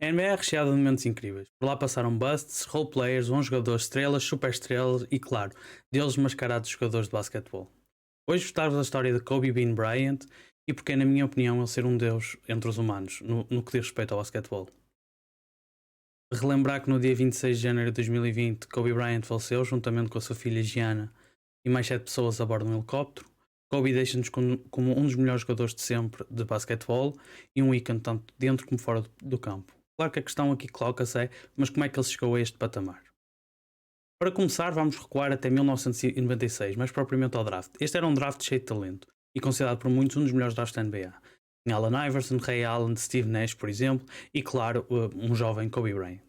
A NBA é recheada de momentos incríveis. Por lá passaram busts, roleplayers, bons jogadores, estrelas, super estrelas e, claro, deles mascarados jogadores de basquetebol. Hoje gostava da história de Kobe Bean Bryant e porque é, na minha opinião, ele ser um deus entre os humanos, no que diz respeito ao basquetebol. Relembrar que no dia 26 de janeiro de 2020, Kobe Bryant faleceu juntamente com a sua filha Gianna e mais 7 pessoas a bordo de um helicóptero. Kobe deixa-nos como um dos melhores jogadores de sempre de basquetebol e um ícone tanto dentro como fora do campo. Claro que a questão aqui coloca-se é, mas como é que ele chegou a este patamar? Para começar, vamos recuar até 1996, mais propriamente ao draft. Este era um draft cheio de talento e considerado por muitos um dos melhores drafts da NBA. Tinha Allen Iverson, Ray Allen, Steve Nash, por exemplo, e claro, um jovem Kobe Bryant.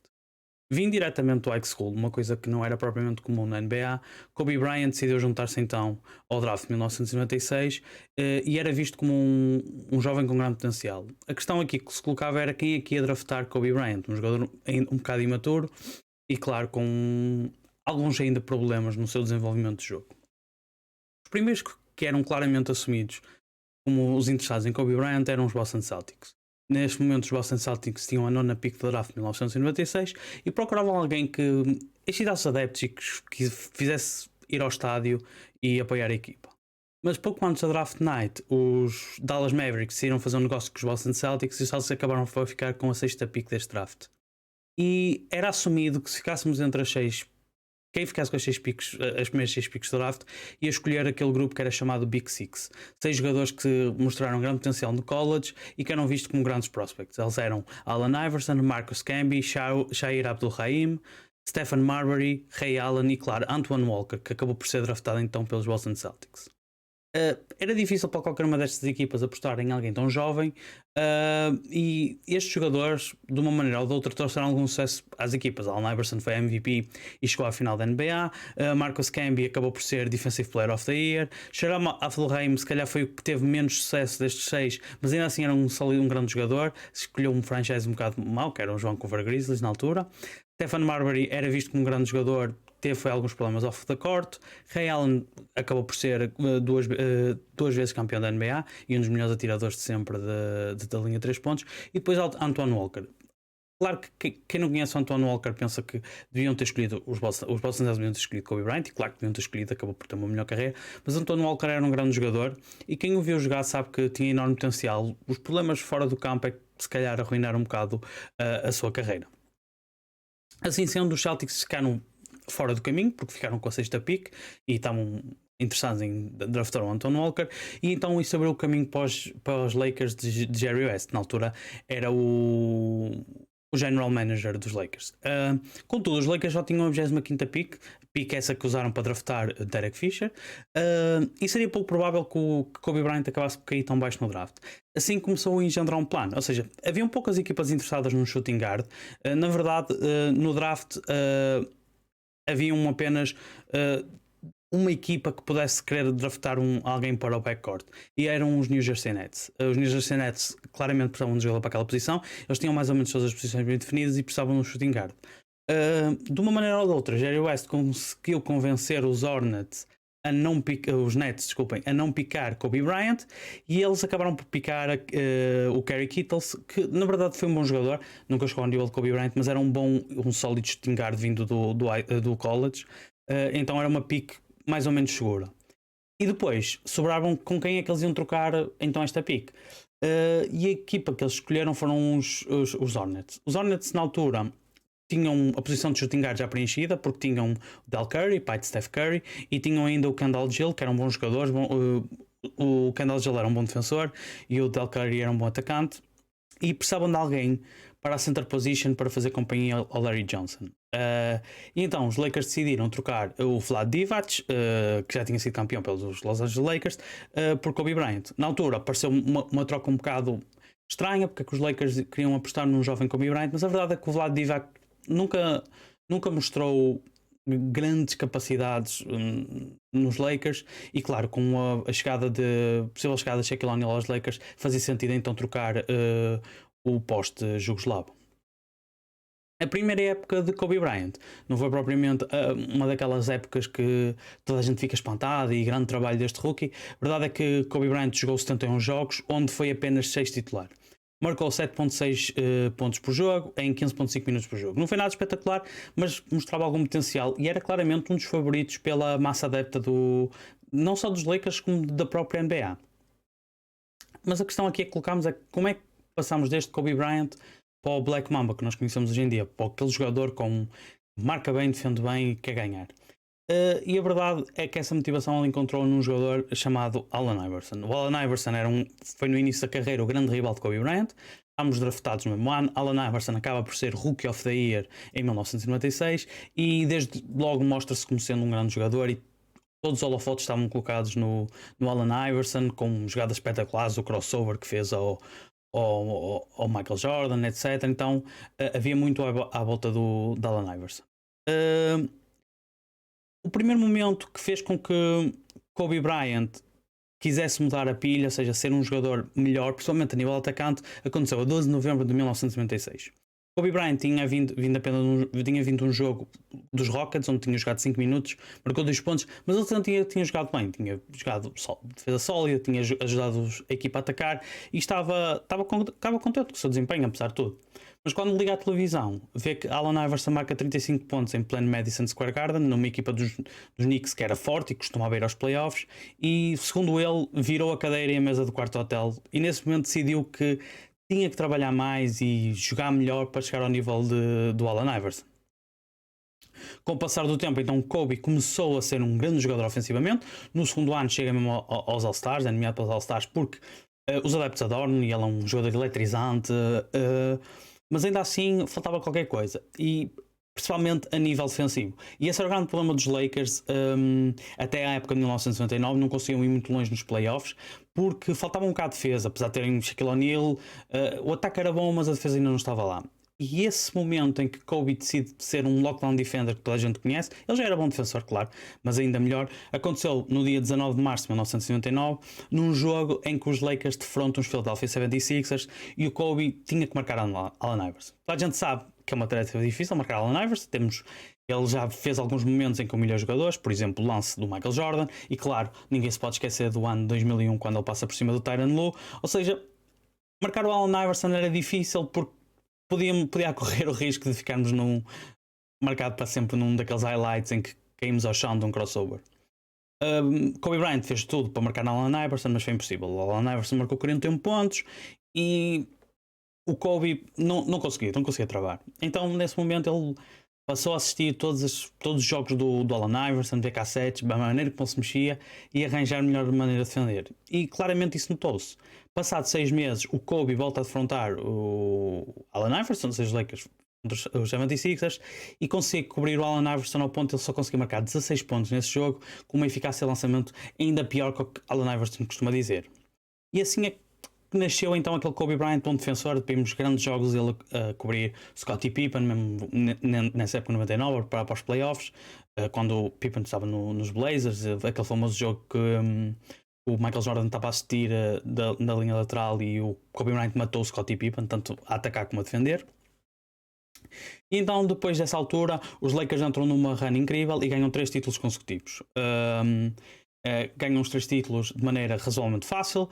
Vim diretamente do high school, uma coisa que não era propriamente comum na NBA. Kobe Bryant decidiu juntar-se então ao draft de 1996 e era visto como um jovem com grande potencial. A questão aqui que se colocava era quem é que ia draftar Kobe Bryant, um jogador um bocado imaturo e, claro, com alguns ainda problemas no seu desenvolvimento de jogo. Os primeiros que eram claramente assumidos como os interessados em Kobe Bryant eram os Boston Celtics. Neste momento os Boston Celtics tinham a nona pick do draft de 1996 e procuravam alguém que excitasse adeptos e que fizesse ir ao estádio e apoiar a equipa. Mas pouco antes da draft night, os Dallas Mavericks decidiram fazer um negócio com os Boston Celtics e os Celtics acabaram por ficar com a sexta pick deste draft. E era assumido que se ficássemos entre as 6, quem ficasse com as primeiras 6 picks do draft, ia escolher aquele grupo que era chamado Big Six. 6 jogadores que mostraram grande potencial no college e que eram vistos como grandes prospects. Eles eram Allen Iverson, Marcus Camby, Shair Abdul-Rahim, Stephen Marbury, Ray Allen e, claro, Antoine Walker, que acabou por ser draftado então pelos Boston Celtics. Era difícil para qualquer uma destas equipas apostar em alguém tão jovem e estes jogadores, de uma maneira ou de outra, trouxeram algum sucesso às equipas. Allen Iverson foi MVP e chegou à final da NBA. Marcus Camby acabou por ser Defensive Player of the Year. Sharam Abdul-Rahim se calhar foi o que teve menos sucesso destes 6, mas ainda assim era um grande jogador. Escolheu um franchise um bocado mau, que era o Vancouver Grizzlies na altura. Stephen Marbury era visto como um grande jogador, teve alguns problemas off the court. Ray Allen acabou por ser duas vezes campeão da NBA e um dos melhores atiradores de sempre da linha de 3 pontos. E depois Antoine Walker. Claro que quem não conhece o Antoine Walker pensa que deviam ter escolhido os Boston deviam ter escolhido Kobe Bryant, e claro que deviam ter escolhido, acabou por ter uma melhor carreira, mas Antoine Walker era um grande jogador e quem o viu jogar sabe que tinha enorme potencial. Os problemas fora do campo é que se calhar arruinaram um bocado a sua carreira. Assim sendo, os Celtics ficaram fora do caminho, porque ficaram com a sexta pick e estavam interessados em draftar o Antoine Walker, e então isso abriu o caminho para os Lakers de Jerry West. Na altura era o general manager dos Lakers. Contudo, os Lakers já tinham a 25ª pick essa que usaram para draftar Derek Fisher, e seria pouco provável que o Kobe Bryant acabasse por cair tão baixo no draft. Assim começou a engendrar um plano, ou seja, haviam poucas equipas interessadas num shooting guard. Na verdade, no draft haviam apenas uma equipa que pudesse querer draftar alguém para o backcourt, e eram os New Jersey Nets. Os New Jersey Nets claramente precisavam de jogador para aquela posição, eles tinham mais ou menos todas as posições bem definidas e precisavam de um shooting guard. De uma maneira ou de outra, Jerry West conseguiu convencer os Hornets os Nets, desculpem, a não picar Kobe Bryant, e eles acabaram por picar o Kerry Kittles, que na verdade foi um bom jogador, nunca chegou ao nível de Kobe Bryant, mas era um sólido shooting guard vindo do college, então era uma pick mais ou menos segura. E depois sobravam com quem é que eles iam trocar então esta pick. E a equipa que eles escolheram foram os Hornets. Os Hornets na altura tinham a posição de shooting guard já preenchida, porque tinham o Del Curry, pai de Steph Curry, e tinham ainda o Kendall Gill, que era um bom jogador. O Kendall Gill era um bom defensor e o Del Curry era um bom atacante, e precisavam de alguém para a center position para fazer companhia ao Larry Johnson. E então os Lakers decidiram trocar o Vlad Divac, que já tinha sido campeão pelos Los Angeles Lakers, por Kobe Bryant. Na altura pareceu uma troca um bocado estranha, porque é que os Lakers queriam apostar num jovem Kobe Bryant, mas a verdade é que o Vlad Divac nunca mostrou grandes capacidades nos Lakers, e claro, com a possível chegada de Shaquille O'Neal aos Lakers, fazia sentido então trocar o poste jugoslavo. A primeira época de Kobe Bryant não foi propriamente uma daquelas épocas que toda a gente fica espantada e grande trabalho deste rookie. A verdade é que Kobe Bryant jogou 71 jogos, onde foi apenas 6 titular. marcou 7.6 pontos por jogo em 15.5 minutos por jogo. Não foi nada espetacular, mas mostrava algum potencial e era claramente um dos favoritos pela massa adepta não só dos Lakers como da própria NBA. Mas a questão aqui é que colocamos é como é que passamos deste Kobe Bryant para o Black Mamba que nós conhecemos hoje em dia, para aquele jogador com marca bem, defende bem e quer ganhar. E a verdade é que essa motivação ele encontrou num jogador chamado Allen Iverson. O Allen Iverson foi no início da carreira o grande rival de Kobe Bryant. Ambos draftados no mesmo ano. Allen Iverson acaba por ser Rookie of the Year em 1996 e desde logo mostra-se como sendo um grande jogador e todos os holofotes estavam colocados no Allen Iverson, com jogadas espetaculares, o crossover que fez ao Michael Jordan, etc. Então havia muito à volta do Allen Iverson. O primeiro momento que fez com que Kobe Bryant quisesse mudar a pilha, ou seja, ser um jogador melhor, principalmente a nível atacante, aconteceu a 12 de novembro de 1996. Kobe Bryant tinha vindo um jogo dos Rockets, onde tinha jogado 5 minutos, marcou 2 pontos, mas ele também tinha jogado bem, tinha jogado defesa sólida, tinha ajudado a equipa a atacar e estava contente com o seu desempenho, apesar de tudo. Mas quando liga à televisão, vê que Allen Iverson marca 35 pontos em pleno Madison Square Garden, numa equipa dos Knicks que era forte e costumava ir aos playoffs, e segundo ele, virou a cadeira e a mesa do quarto hotel, e nesse momento decidiu que tinha que trabalhar mais e jogar melhor para chegar ao nível do Allen Iverson. Com o passar do tempo, então Kobe começou a ser um grande jogador ofensivamente. No segundo ano chega mesmo aos All-Stars, é nomeado para os All-Stars porque os adeptos adoram e ele é um jogador eletrizante, mas ainda assim faltava qualquer coisa. E principalmente a nível defensivo. E esse era o grande problema dos Lakers até à época de 1999, não conseguiam ir muito longe nos playoffs, porque faltava um bocado de defesa, apesar de terem Shaquille O'Neal, o ataque era bom, mas a defesa ainda não estava lá. E esse momento em que Kobe decide ser um lockdown defender que toda a gente conhece, ele já era bom defensor, claro, mas ainda melhor, aconteceu no dia 19 de março de 1999, num jogo em que os Lakers defrontam os Philadelphia 76ers e o Kobe tinha que marcar Allen Iverson. Toda a gente sabe que é uma tarefa difícil marcar Allen Iverson, ele já fez alguns momentos em que humilhou jogadores, por exemplo, o lance do Michael Jordan, e claro, ninguém se pode esquecer do ano 2001 quando ele passa por cima do Tyronn Lue, ou seja, marcar o Allen Iverson era difícil porque podia correr o risco de ficarmos marcado para sempre num daqueles highlights em que caímos ao chão de um crossover. Kobe Bryant fez tudo para marcar Allen Iverson, mas foi impossível. O Allen Iverson marcou 41 pontos e o Kobe não conseguia travar. Então nesse momento ele passou a assistir todos os jogos do Allen Iverson, ver cassetes, a maneira como ele se mexia e arranjar a melhor maneira de defender. E claramente isso notou-se. Passados 6 meses, o Kobe volta a defrontar o Allen Iverson, ou seja, os Lakers contra os 76ers, e consegue cobrir o Allen Iverson ao ponto de ele só conseguir marcar 16 pontos nesse jogo, com uma eficácia de lançamento ainda pior que o que Allen Iverson costuma dizer. E assim é que nasceu então aquele Kobe Bryant, um defensor. Vimos grandes jogos ele a cobrir Scottie Pippen, mesmo nessa época 99, para os playoffs, quando o Pippen estava nos Blazers, aquele famoso jogo que o Michael Jordan estava a assistir na linha lateral e o Kobe Bryant matou o Scottie Pippen, tanto a atacar como a defender. E então depois dessa altura os Lakers entram numa run incrível e ganham 3 títulos consecutivos. Ganham os 3 títulos de maneira razoavelmente fácil,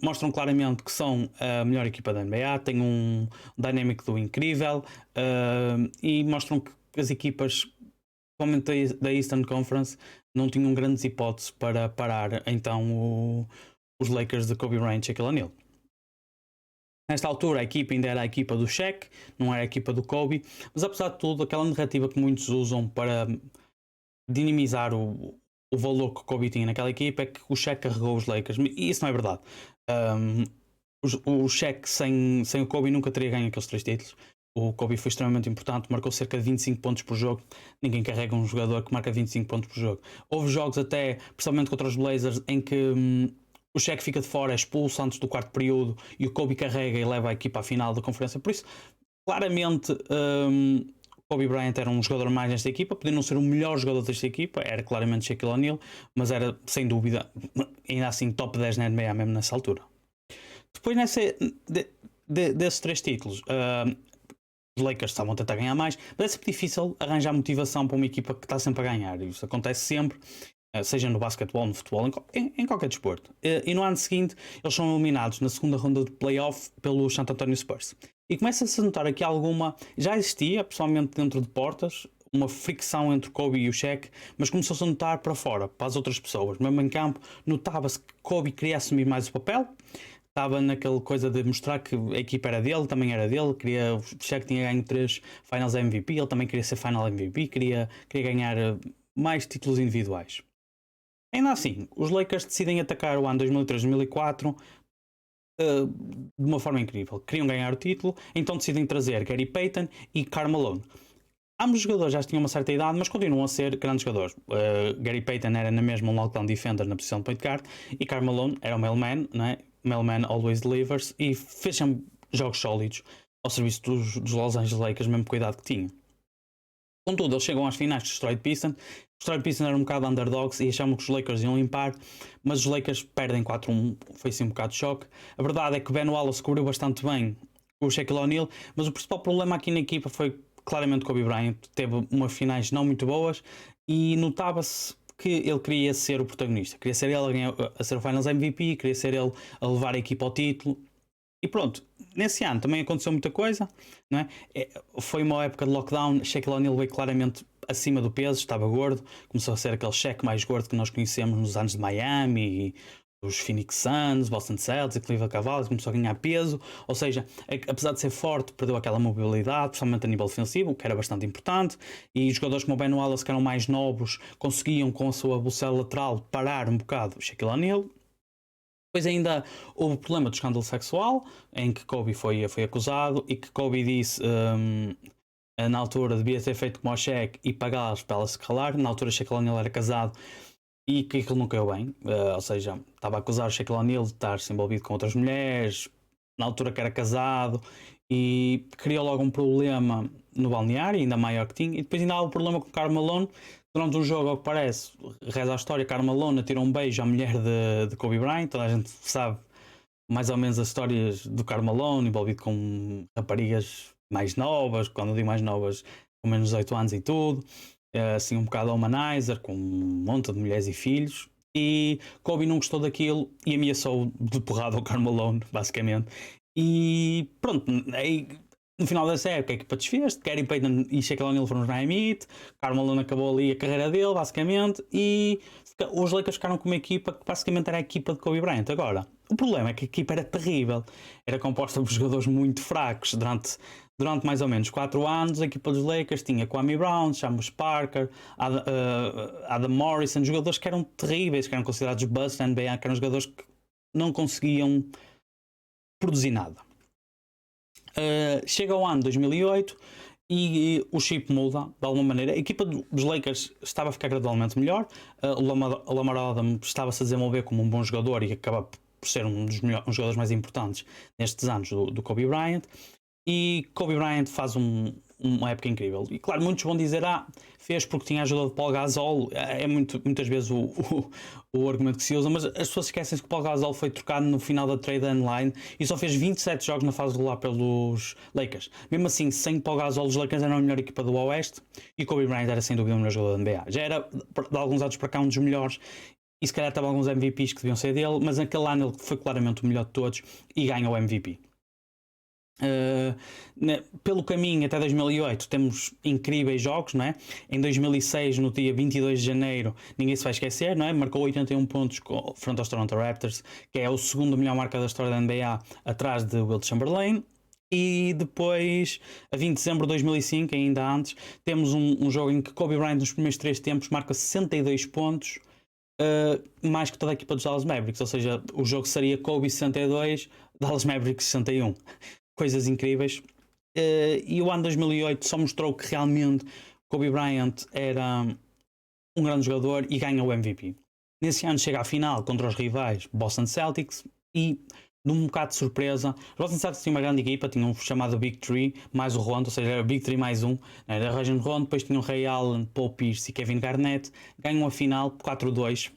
mostram claramente que são a melhor equipa da NBA, têm um dynamic do incrível, e mostram que as equipas, principalmente da Eastern Conference, não tinham grandes hipóteses para parar então os Lakers de Kobe Bryant e Shaquille O'Neal. Nesta altura a equipa ainda era a equipa do Shaq, não era a equipa do Kobe, mas apesar de tudo, aquela narrativa que muitos usam para dinamizar o valor que o Kobe tinha naquela equipa é que o Shaq carregou os Lakers, e isso não é verdade. O Shaq sem o Kobe nunca teria ganho aqueles 3 títulos. O Kobe foi extremamente importante, marcou cerca de 25 pontos por jogo. Ninguém carrega um jogador que marca 25 pontos por jogo. Houve jogos até, principalmente contra os Blazers, em que o Shaq fica de fora, é expulso antes do 4º período e o Kobe carrega e leva a equipa à final da conferência. Por isso, claramente, Kobe Bryant era um jogador mais nesta equipa, podia não ser o melhor jogador desta equipa, era claramente Shaquille O'Neal, mas era sem dúvida, ainda assim, top 10 na NBA mesmo nessa altura. Depois desses 3 títulos, os Lakers estavam a tentar ganhar mais, mas é sempre difícil arranjar motivação para uma equipa que está sempre a ganhar, isso acontece sempre, seja no basquetebol, no futebol, em qualquer desporto. E no ano seguinte eles são eliminados na segunda ronda de playoff pelo San Antonio Spurs. E começa-se a notar aqui alguma. Já existia, pessoalmente dentro de portas, uma fricção entre o Kobe e o Shaq, mas começou-se a notar para fora, para as outras pessoas. Mesmo em campo, notava-se que Kobe queria assumir mais o papel. Estava naquela coisa de mostrar que a equipa era dele, também era dele. O Shaq tinha ganho 3 Finals MVP, ele também queria ser Final MVP, queria ganhar mais títulos individuais. Ainda assim, os Lakers decidem atacar o ano 2003-2004 de uma forma incrível. Queriam ganhar o título, então decidem trazer Gary Payton e Karl Malone. Ambos os jogadores já tinham uma certa idade, mas continuam a ser grandes jogadores. Gary Payton era na mesma um lockdown defender na posição de point guard e Karl Malone era o mailman, não é? Mailman always delivers, e fez sempre jogos sólidos ao serviço dos Los Angeles Lakers, mesmo com a idade que tinham. Contudo, eles chegam às finais de Detroit Pistons. Detroit Pistons era um bocado underdogs e achavam que os Lakers iam limpar, mas os Lakers perdem 4-1, foi assim um bocado de choque. A verdade é que Ben Wallace cobriu bastante bem o Shaquille O'Neal, mas o principal problema aqui na equipa foi claramente Kobe Bryant. Teve umas finais não muito boas e notava-se que ele queria ser o protagonista, queria ser ele a ser o Finals MVP, queria ser ele a levar a equipa ao título. E pronto, nesse ano também aconteceu muita coisa, não é? Foi uma época de lockdown, Shaquille O'Neal veio claramente acima do peso, estava gordo, começou a ser aquele Shaq mais gordo que nós conhecemos nos anos de Miami, os Phoenix Suns, Boston Celtics, Cleveland Cavaliers, começou a ganhar peso, ou seja, apesar de ser forte, perdeu aquela mobilidade, principalmente a nível defensivo, o que era bastante importante, e os jogadores como o Ben Wallace, que eram mais novos, conseguiam com a sua velocidade lateral parar um bocado o Shaquille O'Neal. Depois ainda houve o problema do escândalo sexual, em que Kobe foi acusado e que Kobe disse na altura devia ter feito como o Shaq e pagá-las para ela se calar. Na altura Shaquille O'Neal era casado e que aquilo não caiu bem, ou seja, estava a acusar o Shaquille O'Neal de estar-se envolvido com outras mulheres, na altura que era casado, e criou logo um problema no balneário, ainda maior que tinha. E depois ainda há o problema com o Karl Malone. Durante um jogo, ao que parece, reza a história, Karl Malone tirou um beijo à mulher de Kobe Bryant. Toda a gente sabe mais ou menos as histórias do Karl Malone, envolvido com raparigas mais novas, quando eu digo mais novas, com menos de 18 anos e tudo. Assim um bocado humanizer, com um monte de mulheres e filhos. E Kobe não gostou daquilo e ameaçou de porrada ao Karl Malone, basicamente. E pronto, aí no final dessa época a equipa desfez, Gary Payton e Shaquille O'Neal foram os Miami Heat, Karl Malone acabou ali a carreira dele, basicamente, e os Lakers ficaram com uma equipa que basicamente era a equipa de Kobe Bryant. Agora, o problema é que a equipa era terrível, era composta por jogadores muito fracos. Durante mais ou menos 4 anos, a equipa dos Lakers tinha Kwame Brown, Seamus Parker, Adam Morrison, jogadores que eram terríveis, que eram considerados bust na NBA, que eram jogadores que não conseguiam produzir nada. Chega ao ano 2008 e o chip muda de alguma maneira. A equipa dos Lakers estava a ficar gradualmente melhor. O Lamar Odom estava-se a desenvolver como um bom jogador e acaba por ser um dos jogadores mais importantes nestes anos do Kobe Bryant. E Kobe Bryant faz uma época incrível. E claro, muitos vão dizer, fez porque tinha a ajuda de Paul Gasol. É muitas vezes o argumento que se usa, mas as pessoas esquecem-se que o Paul Gasol foi trocado no final da trade deadline e só fez 27 jogos na fase regular pelos Lakers. Mesmo assim, sem Paul Gasol, os Lakers eram a melhor equipa do Oeste e Kobe Bryant era sem dúvida o melhor jogador da NBA. Já era, de alguns anos para cá, um dos melhores. E se calhar estava alguns MVPs que deviam ser dele, mas naquele ano ele foi claramente o melhor de todos e ganha o MVP. Pelo caminho até 2008 temos incríveis jogos, não é? Em 2006, no dia 22 de janeiro, ninguém se vai esquecer, não é? Marcou 81 pontos frente aos Toronto Raptors, que é o segundo melhor marca da história da NBA, atrás de Wilt Chamberlain. E depois, a 20 de dezembro de 2005, ainda antes, temos um jogo em que Kobe Bryant nos primeiros 3 tempos marca 62 pontos, mais que toda a equipa dos Dallas Mavericks, ou seja, o jogo seria Kobe 62, Dallas Mavericks 61. Coisas incríveis. E o ano 2008 só mostrou que realmente Kobe Bryant era um grande jogador e ganha o MVP. Nesse ano chega à final contra os rivais Boston Celtics e, de um bocado de surpresa, os Boston Celtics tinham uma grande equipa, tinham um chamado Big Three mais o Rondo, ou seja, era Big Three mais um, era Rajon Rondo, depois tinham Ray Allen, Paul Pierce e Kevin Garnett, ganham a final 4-2.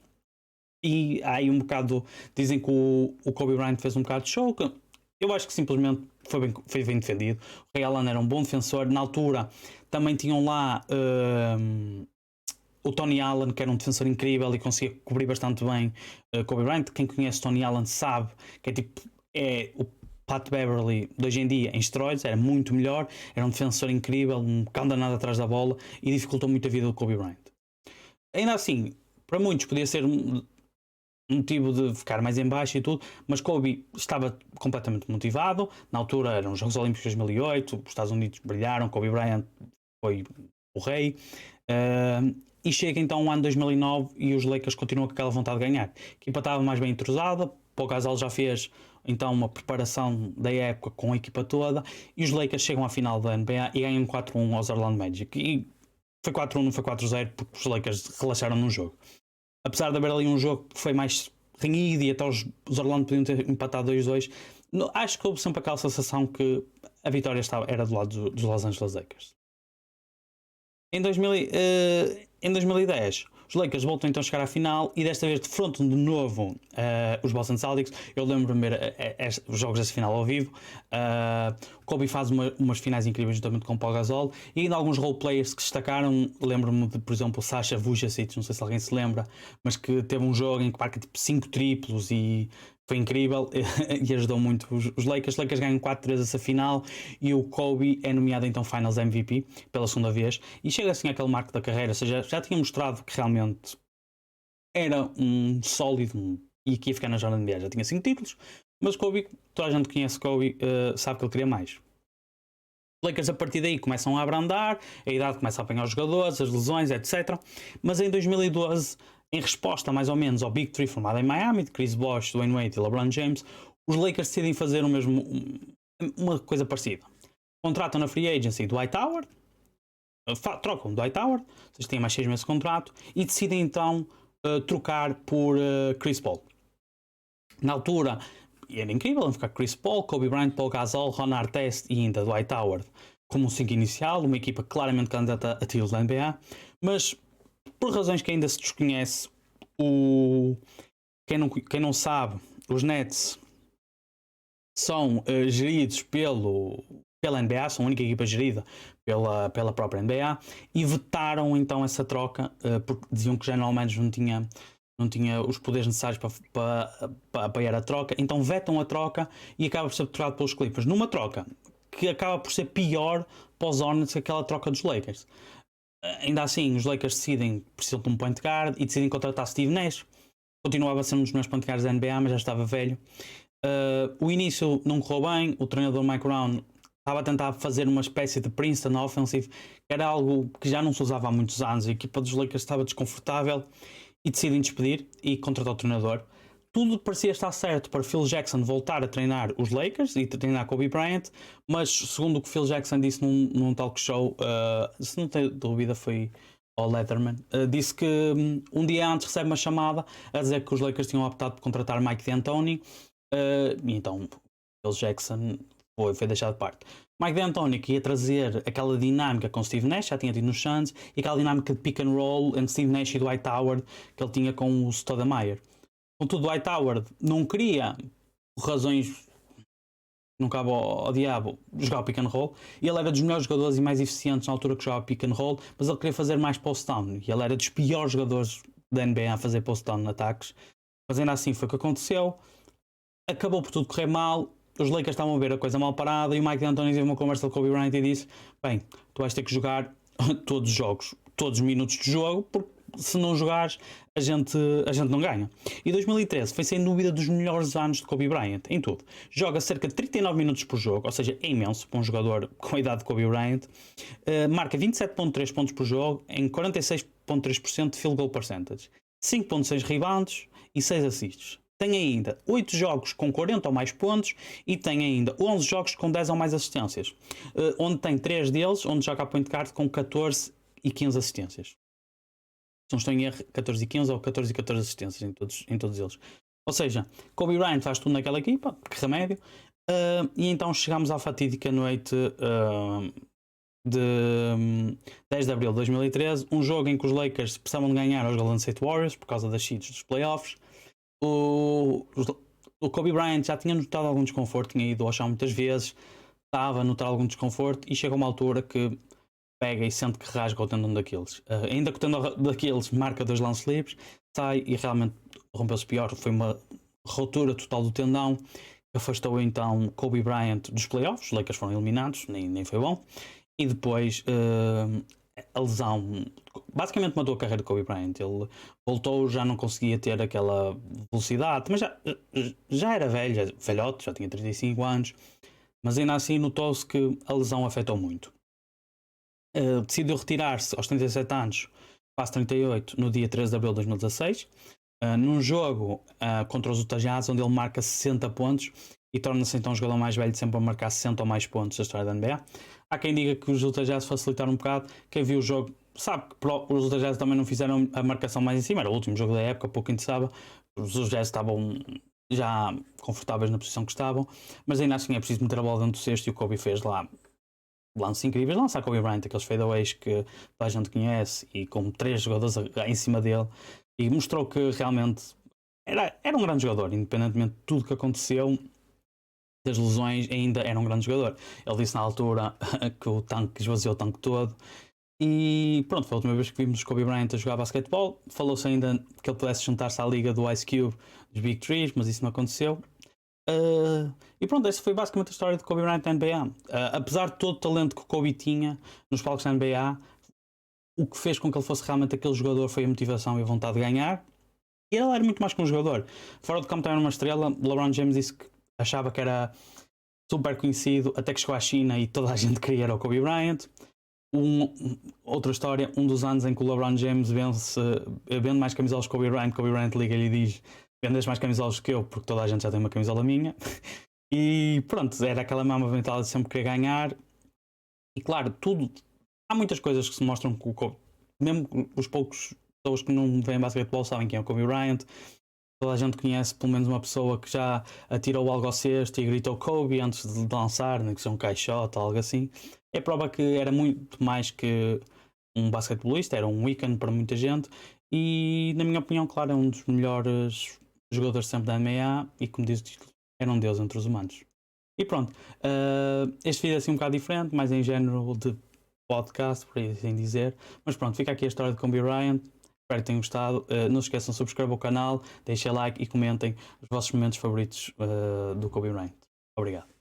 E há aí um bocado, dizem que o Kobe Bryant fez um bocado de show. Eu acho que simplesmente foi bem defendido. O Ray Allen era um bom defensor. Na altura também tinham lá o Tony Allen, que era um defensor incrível e conseguia cobrir bastante bem Kobe Bryant. Quem conhece Tony Allen sabe que é o Pat Beverly de hoje em dia em esteroides, era muito melhor, era um defensor incrível, um cão danado atrás da bola e dificultou muito a vida do Kobe Bryant. Ainda assim, para muitos podia ser um motivo de ficar mais em baixo e tudo, mas Kobe estava completamente motivado. Na altura eram os Jogos Olímpicos de 2008, os Estados Unidos brilharam, Kobe Bryant foi o rei. E chega então o ano 2009 e os Lakers continuam com aquela vontade de ganhar. A equipa estava mais bem entrosada, Pau Gasol já fez então uma preparação da época com a equipa toda e os Lakers chegam à final da NBA e ganham 4-1 aos Orlando Magic. E foi 4-1, não foi 4-0 porque os Lakers relaxaram num jogo. Apesar de haver ali um jogo que foi mais renhido e até os Orlando podiam ter empatado 2-2, acho que houve sempre aquela sensação que a vitória era do lado dos Los Angeles Lakers. Em 2010, os Lakers voltam então a chegar à final e desta vez defrontam de novo os Boston Celtics. Eu lembro-me de ver os jogos dessa final ao vivo. Kobe faz umas finais incríveis juntamente com o Pau Gasol e ainda alguns roleplayers que destacaram. Lembro-me de, por exemplo, o Sasha Vujacic, não sei se alguém se lembra, mas que teve um jogo em que marca tipo 5 triplos e foi incrível e ajudou muito os Lakers. Os Lakers ganham 4-3 essa final e o Kobe é nomeado então Finals MVP pela segunda vez e chega assim àquele marco da carreira, ou seja, já tinha mostrado que realmente era um sólido e que ia ficar na jornada de NBA. Já tinha 5 títulos, mas Kobe, toda a gente conhece Kobe, sabe que ele queria mais. Os Lakers a partir daí começam a abrandar, a idade começa a apanhar os jogadores, as lesões, etc. Mas em 2012, em resposta mais ou menos ao Big Three formado em Miami, de Chris Bosh, Dwayne Wade e LeBron James, os Lakers decidem fazer uma coisa parecida. Contratam na free agency Dwight Howard, trocam Dwight Howard, vocês têm mais 6 meses de contrato, e decidem então trocar por Chris Paul. Na altura, era incrível ficar Chris Paul, Kobe Bryant, Pau Gasol, Ron Artest e ainda Dwight Howard como um 5 inicial, uma equipa claramente candidata a títulos da NBA, mas por razões que ainda se desconhece, quem não sabe, os Nets são geridos pela NBA, são a única equipa gerida pela própria NBA e vetaram então essa troca porque diziam que General Manager não tinha os poderes necessários para apoiar a troca, então vetam a troca e acaba por ser trocado pelos Clippers, numa troca que acaba por ser pior para os Hornets que aquela troca dos Lakers. Ainda assim, os Lakers precisam de um point guard e decidem contratar Steve Nash. Continuava a ser um dos meus point guards da NBA, mas já estava velho. O início não correu bem, o treinador Mike Brown estava a tentar fazer uma espécie de Princeton offensive, que era algo que já não se usava há muitos anos, a equipa dos Lakers estava desconfortável e decidem despedir e contratar o treinador. Tudo parecia estar certo para Phil Jackson voltar a treinar os Lakers e treinar Kobe Bryant, mas segundo o que Phil Jackson disse num talk show, se não tenho dúvida foi ao Letterman, disse que um dia antes recebe uma chamada a dizer que os Lakers tinham optado por contratar Mike D'Antoni, e então Phil Jackson foi deixado de parte. Mike D'Antoni que ia trazer aquela dinâmica com Steve Nash, já tinha tido nos Suns, e aquela dinâmica de pick and roll entre Steve Nash e Dwight Howard que ele tinha com o Stoudemire. Contudo, Dwight Howard não queria, por razões não cabe ao diabo, jogar o pick and roll, e ele era dos melhores jogadores e mais eficientes na altura que jogava pick and roll, mas ele queria fazer mais post-down, e ele era dos piores jogadores da NBA a fazer post-down em ataques. Mas ainda assim foi o que aconteceu, acabou por tudo correr mal, os Lakers estavam a ver a coisa mal parada, e o Mike D'Antoni teve uma conversa com Kobe Bryant e disse: bem, tu vais ter que jogar todos os jogos, todos os minutos de jogo, porque se não jogares a gente não ganha. E 2013 foi sem dúvida dos melhores anos de Kobe Bryant em tudo. Joga cerca de 39 minutos por jogo, ou seja, é imenso para um jogador com a idade de Kobe Bryant. Marca 27.3 pontos por jogo em 46.3% de field goal percentage, 5.6 rebounds e 6 assists. Tem ainda 8 jogos com 40 ou mais pontos e tem ainda 11 jogos com 10 ou mais assistências, onde tem 3 deles onde joga a point guard com 14 e 15 assistências. Se não estou em erro, 14 e 15 ou 14 e 14 assistências em todos eles. Ou seja, Kobe Bryant faz tudo naquela equipa, que remédio. E então chegamos à fatídica noite de 10 de abril de 2013, um jogo em que os Lakers precisavam de ganhar aos Golden State Warriors por causa das seeds dos playoffs. O Kobe Bryant já tinha notado algum desconforto, tinha ido ao chão muitas vezes, estava a notar algum desconforto e chega uma altura que pega e sente que rasga o tendão daqueles. Ainda que o tendão daqueles marca 2 lances livres, sai e realmente rompeu-se pior. Foi uma rotura total do tendão, que afastou então Kobe Bryant dos playoffs. Os Lakers foram eliminados, nem foi bom. E depois a lesão basicamente matou a carreira de Kobe Bryant. Ele voltou, já não conseguia ter aquela velocidade, mas já era velho, velhote, já tinha 35 anos. Mas ainda assim notou-se que a lesão afetou muito. Decidiu retirar-se aos 37 anos, quase 38, no dia 13 de abril de 2016, num jogo contra os Utah Jazz, onde ele marca 60 pontos e torna-se então o jogador mais velho de sempre a marcar 60 ou mais pontos da história da NBA. Há quem diga que os Utah Jazz facilitaram um bocado. Quem viu o jogo sabe que os Utah Jazz também não fizeram a marcação mais em cima, era o último jogo da época, pouco interessava. Os Jazz estavam já confortáveis na posição que estavam, mas ainda assim é preciso meter a bola dentro do cesto, e o Kobe fez lá lances incríveis, lançar Kobe Bryant, aqueles fadeaways que toda a gente conhece, e com 3 jogadores em cima dele, e mostrou que realmente era um grande jogador, independentemente de tudo que aconteceu, das lesões, ainda era um grande jogador. Ele disse na altura que o tanque esvaziou o tanque todo. E pronto, foi a última vez que vimos Kobe Bryant a jogar basquetebol. Falou-se ainda que ele pudesse juntar-se à liga do Ice Cube, dos Big Trees, mas isso não aconteceu. E pronto, essa foi basicamente a história de Kobe Bryant na NBA. Apesar de todo o talento que o Kobe tinha nos palcos da NBA, o que fez com que ele fosse realmente aquele jogador foi a motivação e a vontade de ganhar. E ele era muito mais que um jogador. Fora do campo também era uma estrela. LeBron James disse que achava que era super conhecido, até que chegou à China e toda a gente queria era o Kobe Bryant. Outra história, um dos anos em que o LeBron James vende mais camisolas que Kobe Bryant liga-lhe e diz: vendes mais camisolas que eu, porque toda a gente já tem uma camisola minha. E pronto, era aquela mesma mentalidade de sempre querer ganhar. E claro, há muitas coisas que se mostram que o Kobe, mesmo os poucos pessoas que não veem basquetebol sabem quem é o Kobe Bryant. Toda a gente conhece pelo menos uma pessoa que já atirou algo ao cesto e gritou Kobe antes de lançar, nem que seja um caixote ou algo assim. É prova que era muito mais que um basquetebolista, era um ícone para muita gente, e na minha opinião, claro, é um dos melhores jogadores sempre da NBA, e como disse, era um deus entre os humanos. E pronto, este vídeo é assim um bocado diferente, mais em género de podcast, por assim dizer, mas pronto, fica aqui a história de Kobe Bryant. Espero que tenham gostado. Não se esqueçam de subscrever o canal, deixem like e comentem os vossos momentos favoritos do Kobe Bryant. Obrigado.